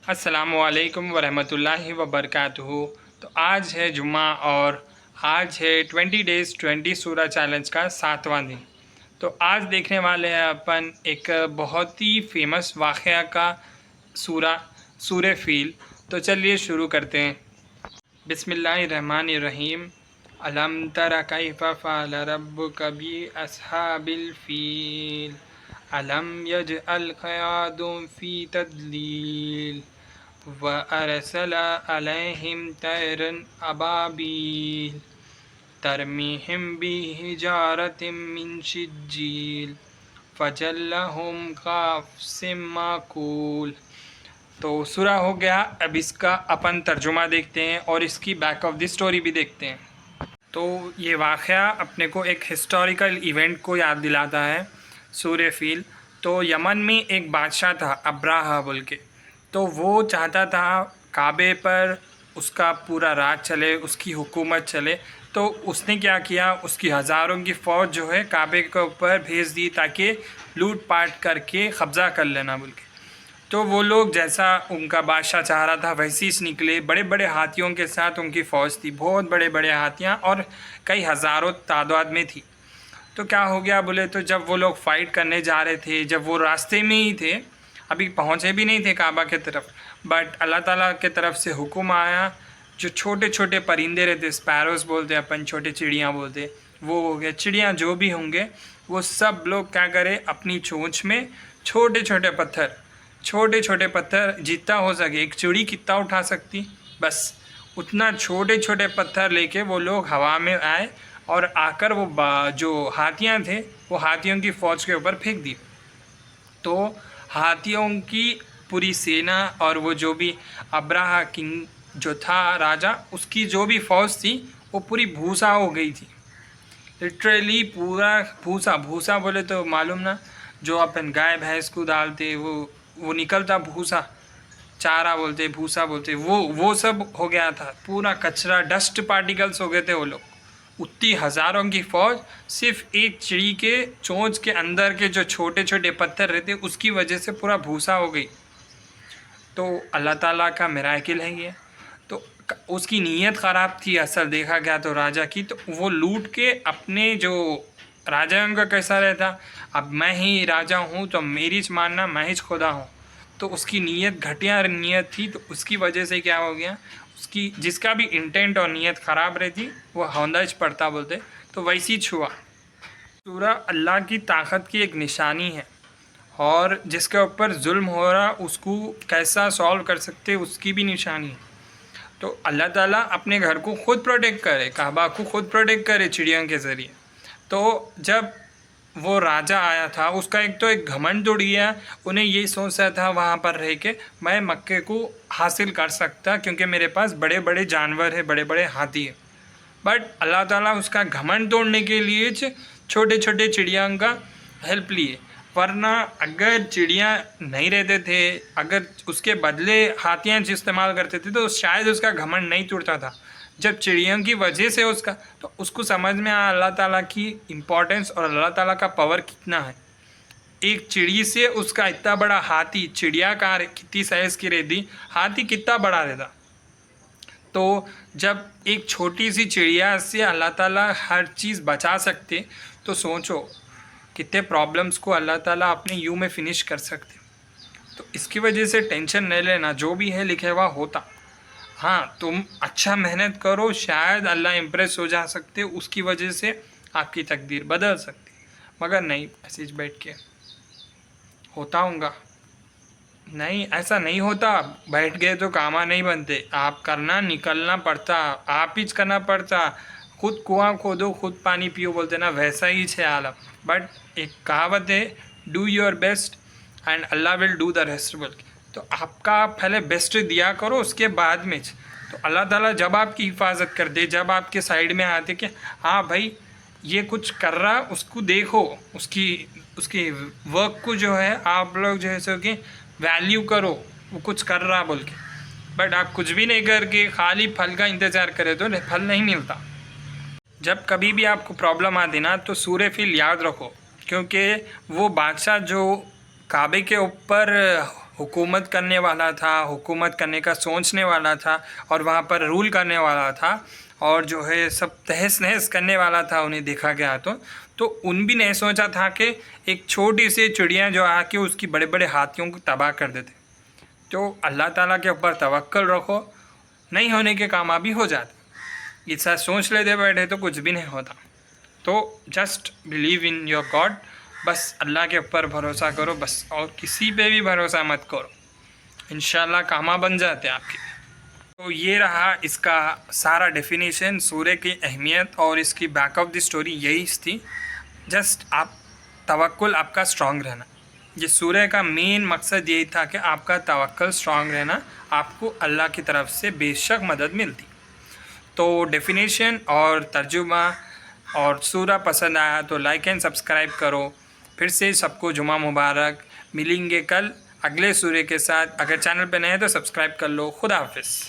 अस्सलामुअलैकुम वरहमतुल्लाहि वबरकातुहू। तो आज है जुम्मा और आज है 20 डेज़ 20 सूरा चैलेंज का 7वां दिन। तो आज देखने वाले हैं अपन एक बहुत ही फेमस वाक़या का सूरा सूरे फ़ील। तो चलिए शुरू करते हैं। बिस्मिल्लाहिर्रहमानिर्रहीम। अलम तरा कैफ़ फ़अल रब्बुका बि अस्हाबिल फ़ील अलम यजअल कयादुम फ़ी तदलील व अरसला अलैहिम तैरन अबाबील तरमीहिम बिहिजारतिम मिन सिज्जील फजल्लहुम काफ़सिम माकूल। तो सूरा हो गया। अब इसका अपन तर्जुमा देखते हैं और इसकी बैक ऑफ द स्टोरी भी देखते हैं। तो ये वाक़या अपने को एक हिस्टोरिकल इवेंट को याद दिलाता है। सूर्य फ़ील। तो यमन में एक बादशाह था अब्राहा बोल के। तो वो चाहता था काबे पर उसका पूरा राज चले, उसकी हुकूमत चले। तो उसने क्या किया, उसकी हज़ारों की फ़ौज जो है काबे के ऊपर भेज दी ताकि लूट पाट करके कब्ज़ा कर लेना बोल के। तो वो लोग जैसा उनका बादशाह चाह रहा था वैसे ही निकले। बड़े बड़े हाथियों के साथ उनकी फ़ौज थी, बहुत बड़े बड़े हाथियाँ और कई हज़ारों तादाद में थी। तो क्या हो गया बोले तो जब वो लोग फ़ाइट करने जा रहे थे, जब वो रास्ते में ही थे, अभी पहुँचे भी नहीं थे काबा के तरफ, बट अल्लाह ताला के तरफ से हुक्म आया। जो छोटे छोटे परिंदे रहते, स्पैरोज़ बोलते अपन, छोटे चिड़ियाँ बोलते, वो हो गए चिड़ियाँ जो भी होंगे, वो सब लोग क्या करें अपनी चोंच में छोटे छोटे पत्थर जितना हो सके, एक चिड़ी कितना उठा सकती, बस उतना छोटे छोटे पत्थर लेके वो लोग हवा में आए और आकर वो जो हाथियाँ थे वो हाथियों की फ़ौज के ऊपर फेंक दी। तो हाथियों की पूरी सेना और वो जो भी अब्राहा किंग जो था राजा, उसकी जो भी फ़ौज थी वो पूरी भूसा हो गई थी। लिटरली पूरा भूसा। भूसा बोले तो मालूम ना, जो अपन गाय भैंस को डालते वो निकलता भूसा, चारा बोलते, भूसा बोलते, वो सब हो गया था। पूरा कचरा, डस्ट पार्टिकल्स हो गए थे वो लोग। उतनी हज़ारों की फ़ौज सिर्फ एक चिड़ी के चोंच के अंदर के जो छोटे छोटे पत्थर रहते उसकी वजह से पूरा भूसा हो गई। तो अल्लाह ताला का मिराकिल है ये। तो उसकी नीयत ख़राब थी असल देखा गया तो राजा की। तो वो लूट के अपने जो राजाओं का कैसा रहता, अब मैं ही राजा हूँ तो मेरी मानना, मैं ही खुदा हूँ। तो उसकी नीयत घटिया नीयत थी। तो उसकी वजह से क्या हो गया, उसकी जिसका भी इंटेंट और नीयत ख़राब रहती वो हौंदज पड़ता बोलते। तो वैसी छुआ। सूरा अल्लाह की ताकत की एक निशानी है और जिसके ऊपर जुल्म हो रहा उसको कैसा सॉल्व कर सकते उसकी भी निशानी है। तो अल्लाह ताला अपने घर को ख़ुद प्रोटेक्ट करे, काबा को ख़ुद प्रोटेक्ट करे चिड़ियों के ज़रिए। तो जब वो राजा आया था उसका एक घमंड उड़ गया। उन्हें ये सोचा था वहाँ पर रह के मैं मक्के को हासिल कर सकता क्योंकि मेरे पास बड़े बड़े जानवर है, बड़े बड़े हाथी है। बट अल्लाह ताला उसका घमंड तोड़ने के लिए छोटे छोटे चिड़िया का हेल्प लिए। वरना अगर चिड़िया नहीं रहते थे, अगर उसके बदले हाथियाँ इस्तेमाल करते थे तो शायद उसका घमंड नहीं टूटता था। जब चिड़ियों की वजह से तो उसको समझ में आया अल्लाह ताला की इम्पोर्टेंस और अल्लाह ताला का पावर कितना है। एक चिड़ी से उसका इतना बड़ा हाथी, चिड़िया का कितनी साइज़ की रहती, हाथी कितना बड़ा रहता। तो जब एक छोटी सी चिड़िया से अल्लाह ताला हर चीज़ बचा सकते तो सोचो कितने प्रॉब्लम्स को अल्लाह ताला अपने यू में फ़िनिश कर सकते। तो इसकी वजह से टेंशन नहीं लेना, जो भी है लिखे हुआ होता। हाँ, तुम अच्छा मेहनत करो, शायद अल्लाह इम्प्रेस हो जा सकते, उसकी वजह से आपकी तकदीर बदल सकती। मगर नहीं, ऐसे बैठ के होता होगा नहीं, ऐसा नहीं होता। बैठ गए तो कामा नहीं बनते, आप करना, निकलना पड़ता, आप ही करना पड़ता। खुद कुआं खोदो खुद पानी पियो बोलते ना, वैसा ही है आलम। बट एक कहावत है, do your best and Allah will do the rest बोल के। तो आपका पहले बेस्ट दिया करो, उसके बाद में तो अल्लाह ताला जब आपकी हिफाजत कर दे, जब आपके साइड में आते कि हाँ भाई ये कुछ कर रहा, उसको देखो, उसकी वर्क को जो है आप लोग जो है सो कि वैल्यू करो, वो कुछ कर रहा बोल के। बट आप कुछ भी नहीं करके खाली फल का इंतज़ार करें तो फल नहीं मिलता। जब कभी भी आपको प्रॉब्लम आती ना तो सूर्य फ़ील याद रखो, क्योंकि वो बादशाह जो काबे के ऊपर हुकूमत करने वाला था, हुकूमत करने का सोचने वाला था और वहाँ पर रूल करने वाला था और जो है सब तहस नहस करने वाला था, उन्हें देखा गया तो उन भी नहीं सोचा था कि एक छोटी सी चिड़िया जो आके उसकी बड़े बड़े हाथियों को तबाह कर देते। तो अल्लाह ताला के ऊपर तवक्कल रखो, नहीं होने के कामयाबी हो जाते। ऐसा सोच लेते बैठे तो कुछ भी नहीं होता। तो just believe in your God, बस अल्लाह के ऊपर भरोसा करो बस, और किसी पे भी भरोसा मत करो, इंशाल्लाह कामा बन जाते आपके। तो ये रहा इसका सारा डेफिनेशन, सूर्य की अहमियत और इसकी बैक ऑफ द स्टोरी यही थी। जस्ट आप तवक्कुल आपका स्ट्रांग रहना, ये सूर्य का मेन मकसद यही था कि आपका तवक्कुल स्ट्रांग रहना, आपको अल्लाह की तरफ से बेशक मदद मिलती। तो डेफिनेशन और तर्जुमा और सूरा पसंद आया तो लाइक एंड सब्सक्राइब करो। फिर से सबको जुमा मुबारक, मिलेंगे कल अगले सूर्य के साथ। अगर चैनल पे नए हैं तो सब्सक्राइब कर लो। खुदा हाफिज़।